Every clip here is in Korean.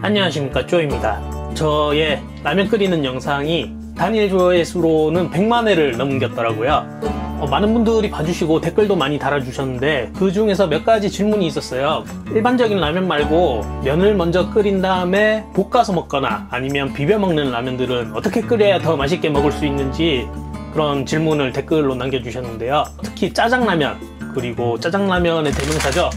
안녕하십니까, 쪼입니다. 저의 라면 끓이는 영상이 단일 조회수로는 100만회를 넘겼더라고요. 많은 분들이 봐주시고 댓글도 많이 달아주셨는데 그 중에서 몇 가지 질문이 있었어요. 일반적인 라면 말고 면을 먼저 끓인 다음에 볶아서 먹거나 아니면 비벼 먹는 라면들은 어떻게 끓여야 더 맛있게 먹을 수 있는지 그런 질문을 댓글로 남겨주셨는데요. 특히 짜장라면, 그리고 짜장라면의 대명사죠,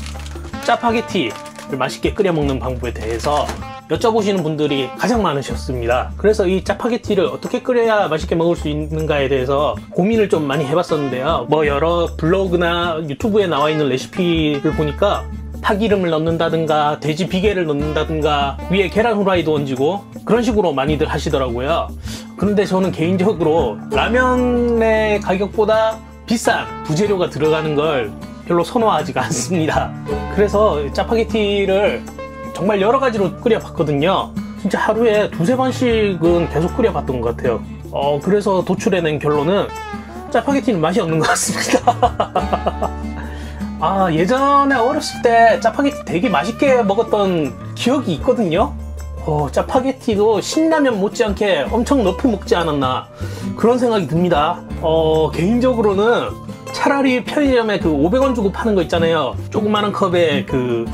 짜파게티를 맛있게 끓여 먹는 방법에 대해서 여쭤보시는 분들이 가장 많으셨습니다. 그래서 이 짜파게티를 어떻게 끓여야 맛있게 먹을 수 있는가에 대해서 고민을 좀 많이 해봤었는데요. 여러 블로그나 유튜브에 나와 있는 레시피를 보니까 파기름을 넣는다든가 돼지 비계를 넣는다든가 위에 계란 후라이도 얹고 그런 식으로 많이들 하시더라고요. 그런데 저는 개인적으로 라면의 가격보다 비싼 부재료가 들어가는 걸 별로 선호하지가 않습니다. 그래서 짜파게티를 정말 여러 가지로 끓여봤거든요. 진짜 하루에 두세 번씩은 계속 끓여봤던 것 같아요. 그래서 도출해낸 결론은 짜파게티는 맛이 없는 것 같습니다. 예전에 어렸을 때 짜파게티 되게 맛있게 먹었던 기억이 있거든요. 짜파게티도 신라면 못지않게 엄청 넣고 먹지 않았나 그런 생각이 듭니다. 개인적으로는 차라리 편의점에 그 500원 주고 파는 거 있잖아요. 조그마한 컵에 그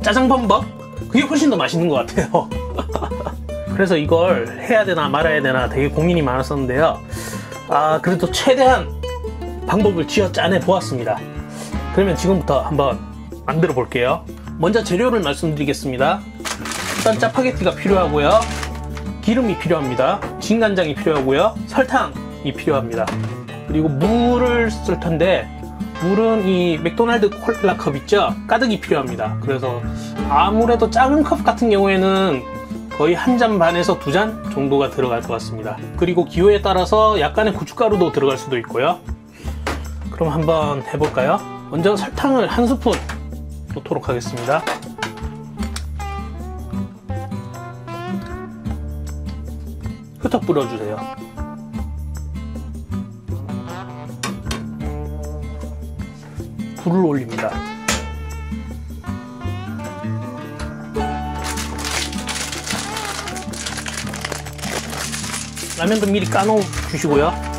짜장범벅, 그게 훨씬 더 맛있는 것 같아요. 그래서 이걸 해야 되나 말아야 되나 되게 고민이 많았었는데요. 그래도 최대한 방법을 쥐어 짜내 보았습니다. 그러면 지금부터 한번 만들어 볼게요. 먼저 재료를 말씀드리겠습니다. 일단 짜파게티가 필요하고요, 기름이 필요합니다, 진간장이 필요하고요, 설탕이 필요합니다. 그리고 물을 쓸 텐데 물은 이 맥도날드 콜라 컵 있죠? 가득이 필요합니다. 그래서 아무래도 작은 컵 같은 경우에는 거의 한 잔 반에서 두 잔 정도가 들어갈 것 같습니다. 그리고 기호에 따라서 약간의 고춧가루도 들어갈 수도 있고요. 그럼 한번 해볼까요? 먼저 설탕을 한 스푼 넣도록 하겠습니다. 흩어 뿌려주세요. 불을 올립니다. 라면도 미리 까놓어 주시고요.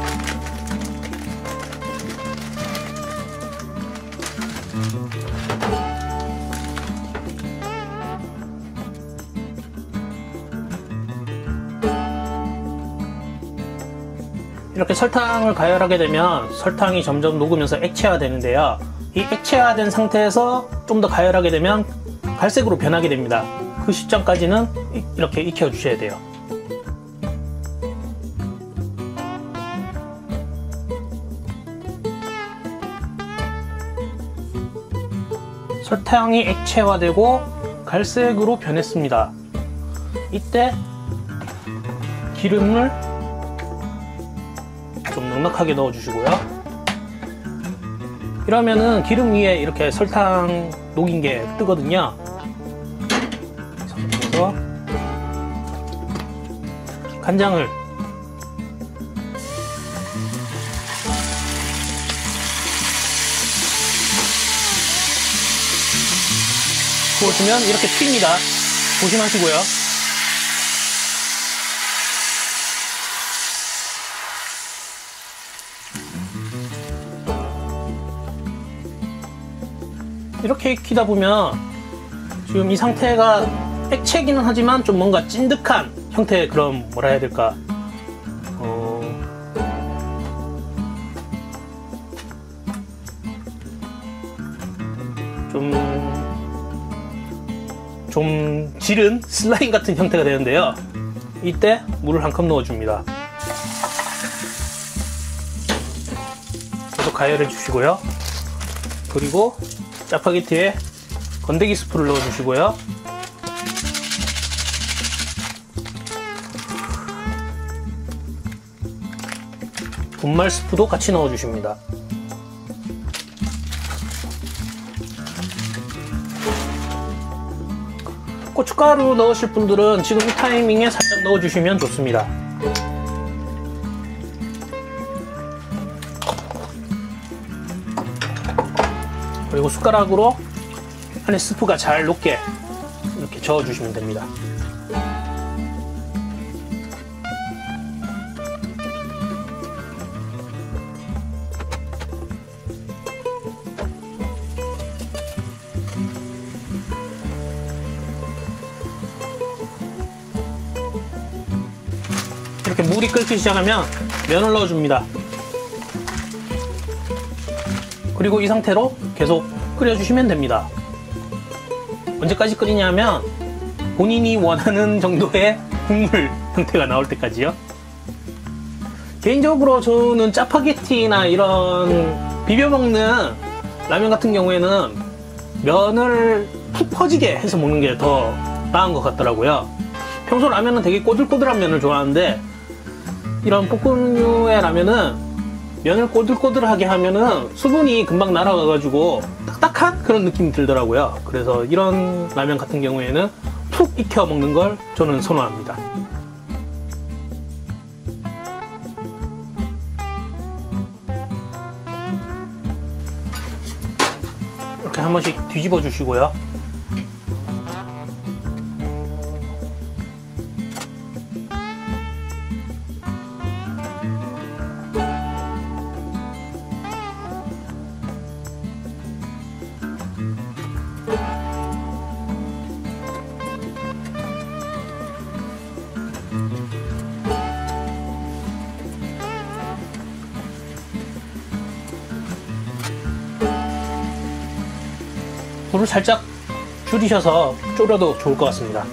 이렇게 설탕을 가열하게 되면 설탕이 점점 녹으면서 액체화 되는데요. 이 액체화된 상태에서 좀 더 가열하게 되면 갈색으로 변하게 됩니다. 그 시점까지는 이렇게 익혀 주셔야 돼요. 설탕이 액체화되고 갈색으로 변했습니다. 이때 기름을 좀 넉넉하게 넣어 주시고요. 이러면은 기름 위에 이렇게 설탕 녹인 게 뜨거든요. 그래서 간장을 부어주면 이렇게 튑니다. 조심하시고요. 이렇게 익히다 보면 지금 이 상태가 액체기는 하지만 좀 뭔가 찐득한 형태의 그런 뭐라 해야 될까, 좀 지른 슬라임 같은 형태가 되는데요. 이때 물을 한 컵 넣어줍니다. 계속 가열해 주시고요. 그리고 짜파게티에 건더기 스프를 넣어주시고요. 분말 스프도 같이 넣어주십니다. 고춧가루 넣으실 분들은 지금 이 타이밍에 살짝 넣어주시면 좋습니다. 그리고 숟가락으로 안에 스프가 잘 녹게 이렇게 저어주시면 됩니다. 이렇게 물이 끓기 시작하면 면을 넣어줍니다. 그리고 이 상태로 계속 끓여주시면 됩니다. 언제까지 끓이냐면 본인이 원하는 정도의 국물 형태가 나올 때까지요. 개인적으로 저는 짜파게티나 이런 비벼먹는 라면 같은 경우에는 면을 푹 퍼지게 해서 먹는 게 더 나은 것 같더라고요. 평소 라면은 되게 꼬들꼬들한 면을 좋아하는데 이런 볶음류의 라면은 면을 꼬들꼬들하게 하면은 수분이 금방 날아가가지고 딱딱한 그런 느낌이 들더라고요. 그래서 이런 라면 같은 경우에는 푹 익혀 먹는 걸 저는 선호합니다. 이렇게 한 번씩 뒤집어 주시고요. 불을 살짝 줄이셔서 졸여도 좋을 것 같습니다.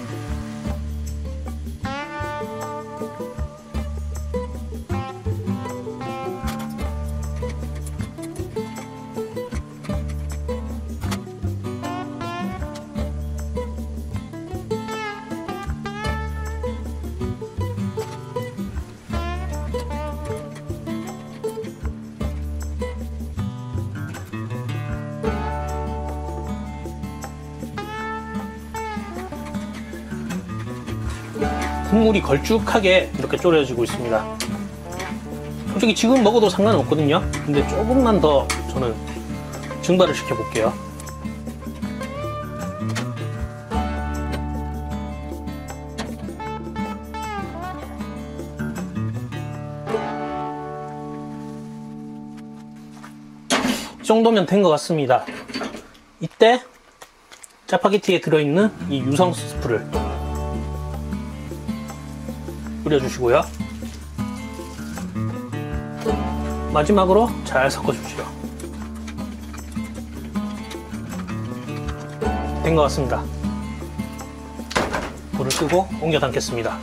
국물이 걸쭉하게 이렇게 졸여지고 있습니다. 솔직히 지금 먹어도 상관없거든요. 근데 조금만 더 저는 증발을 시켜 볼게요. 이 정도면 된 것 같습니다. 이때 짜파게티에 들어있는 이 유성 스프를 뿌려주시고요. 마지막으로 잘 섞어주시죠. 된 것 같습니다. 불을 끄고 옮겨 담겠습니다.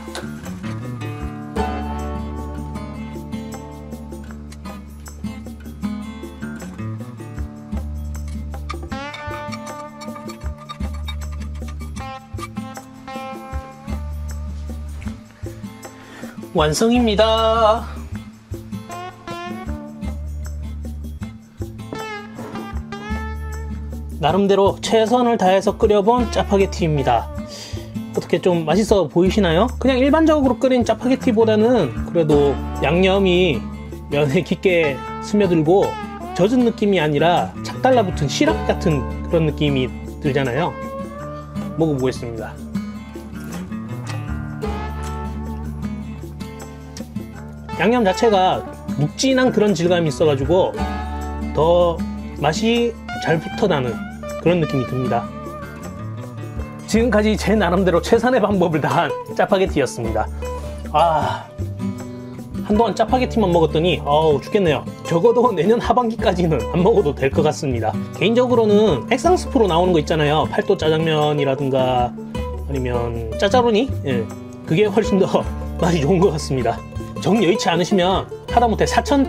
완성입니다. 나름대로 최선을 다해서 끓여본 짜파게티입니다. 어떻게 좀 맛있어 보이시나요? 그냥 일반적으로 끓인 짜파게티보다는 그래도 양념이 면에 깊게 스며들고 젖은 느낌이 아니라 착 달라붙은 시럽 같은 그런 느낌이 들잖아요. 먹어보겠습니다. 양념 자체가 묵진한 그런 질감이 있어가지고 더 맛이 잘 붙어나는 그런 느낌이 듭니다. 지금까지 제 나름대로 최선의 방법을 다한 짜파게티였습니다. 한동안 짜파게티만 먹었더니 죽겠네요. 적어도 내년 하반기까지는 안 먹어도 될 것 같습니다. 개인적으로는 액상스프로 나오는 거 있잖아요. 팔도 짜장면이라든가 아니면 짜짜로니? 그게 훨씬 더 맛이 좋은 것 같습니다. 정 여의치 않으시면 하다못해 사천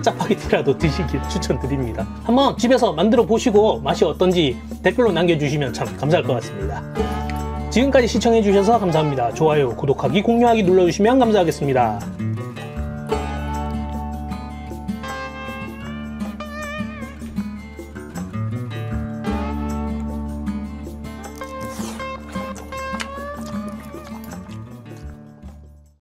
짜파게티라도 드시길 추천드립니다. 한번 집에서 만들어 보시고 맛이 어떤지 댓글로 남겨주시면 참 감사할 것 같습니다. 지금까지 시청해 주셔서 감사합니다. 좋아요, 구독하기, 공유하기 눌러주시면 감사하겠습니다.